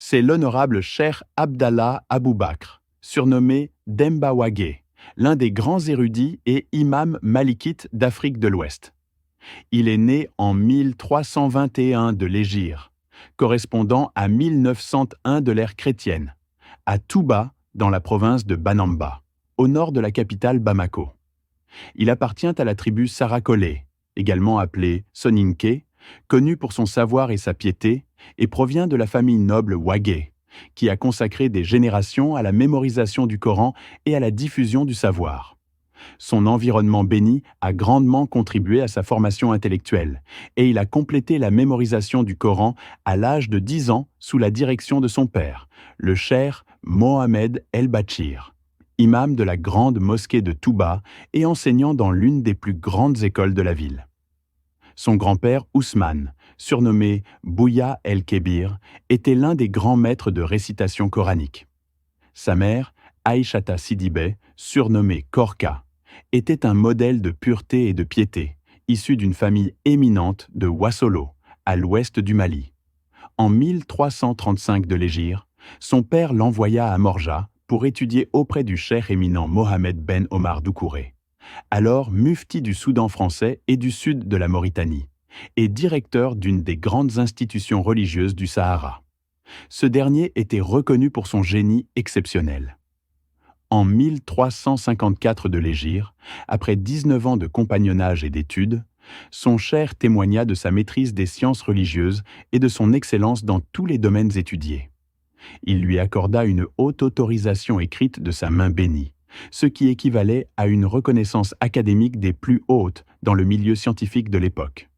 C'est l'honorable Cheikh Abdallah Abou Bakr, surnommé Demba Wage, l'un des grands érudits et imams malikites d'Afrique de l'Ouest. Il est né en 1321 de l'Hégire, correspondant à 1901 de l'ère chrétienne, à Touba, dans la province de Banamba, au nord de la capitale Bamako. Il appartient à la tribu Sarakolé, également appelée Soninké, connue pour son savoir et sa piété, et provient de la famille noble Wage, qui a consacré des générations à la mémorisation du Coran et à la diffusion du savoir. Son environnement béni a grandement contribué à sa formation intellectuelle, et il a complété la mémorisation du Coran à l'âge de 10 ans sous la direction de son père, le cheikh Mohamed El-Bachir, imam de la grande mosquée de Touba et enseignant dans l'une des plus grandes écoles de la ville. Son grand-père Ousmane, surnommé Bouya el-Kébir, était l'un des grands maîtres de récitation coranique. Sa mère, Aïchata Sidibé, surnommée Korka, était un modèle de pureté et de piété, issu d'une famille éminente de Ouassolo, à l'ouest du Mali. En 1335 de l'Hégire, son père l'envoya à Morja pour étudier auprès du cheikh éminent Mohamed Ben Omar Doucouré, alors mufti du Soudan français et du sud de la Mauritanie, et directeur d'une des grandes institutions religieuses du Sahara. Ce dernier était reconnu pour son génie exceptionnel. En 1354 de l'Hégire, après 19 ans de compagnonnage et d'études, son cheikh témoigna de sa maîtrise des sciences religieuses et de son excellence dans tous les domaines étudiés. Il lui accorda une haute autorisation écrite de sa main bénie, ce qui équivalait à une reconnaissance académique des plus hautes dans le milieu scientifique de l'époque.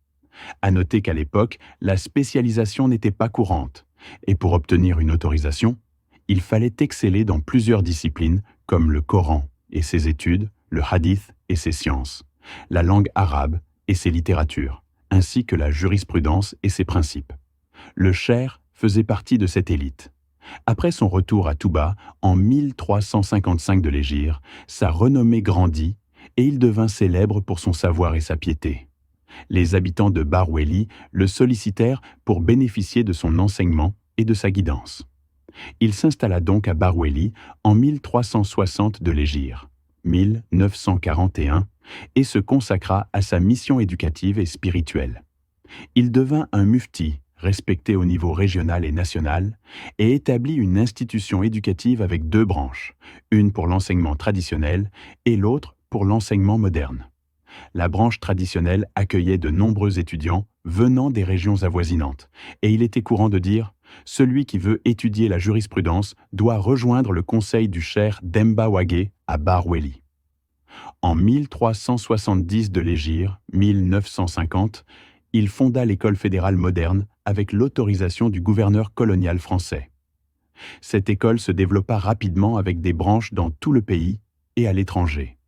À noter qu'à l'époque, la spécialisation n'était pas courante, et pour obtenir une autorisation, il fallait exceller dans plusieurs disciplines comme le Coran et ses études, le hadith et ses sciences, la langue arabe et ses littératures, ainsi que la jurisprudence et ses principes. Le cheikh faisait partie de cette élite. Après son retour à Touba, en 1355 de l'Hégire, sa renommée grandit et il devint célèbre pour son savoir et sa piété. Les habitants de Baroueli le sollicitèrent pour bénéficier de son enseignement et de sa guidance. Il s'installa donc à Baroueli en 1360 de l'Hégire, 1941, et se consacra à sa mission éducative et spirituelle. Il devint un mufti, respecté au niveau régional et national, et établit une institution éducative avec 2 branches, une pour l'enseignement traditionnel et l'autre pour l'enseignement moderne. La branche traditionnelle accueillait de nombreux étudiants venant des régions avoisinantes, et il était courant de dire « Celui qui veut étudier la jurisprudence doit rejoindre le conseil du cheikh Demba Wage à Baroueli ». En 1370 de l'Hégire, 1950, il fonda l'école fédérale moderne avec l'autorisation du gouverneur colonial français. Cette école se développa rapidement avec des branches dans tout le pays et à l'étranger.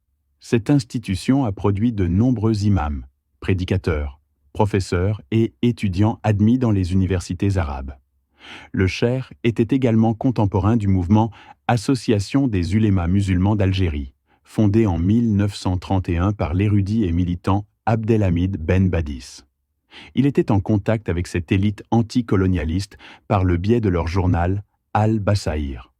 Cette institution a produit de nombreux imams, prédicateurs, professeurs et étudiants admis dans les universités arabes. Le cheikh était également contemporain du mouvement Association des ulémas musulmans d'Algérie, fondé en 1931 par l'érudit et militant Abdelhamid Ben Badis. Il était en contact avec cette élite anticolonialiste par le biais de leur journal Al-Basaïr.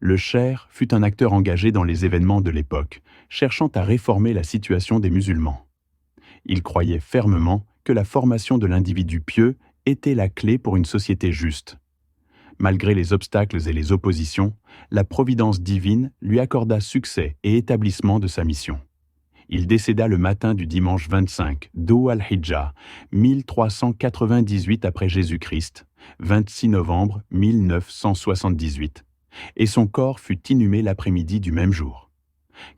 Le cheikh fut un acteur engagé dans les événements de l'époque, cherchant à réformer la situation des musulmans. Il croyait fermement que la formation de l'individu pieux était la clé pour une société juste. Malgré les obstacles et les oppositions, la providence divine lui accorda succès et établissement de sa mission. Il décéda le matin du dimanche 25 d'Dhu al-Hidja, 1398 après Jésus-Christ, 26 novembre 1978, et son corps fut inhumé l'après-midi du même jour.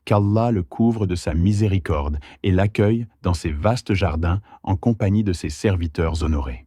Qu'Allah le couvre de sa miséricorde et l'accueille dans ses vastes jardins en compagnie de ses serviteurs honorés.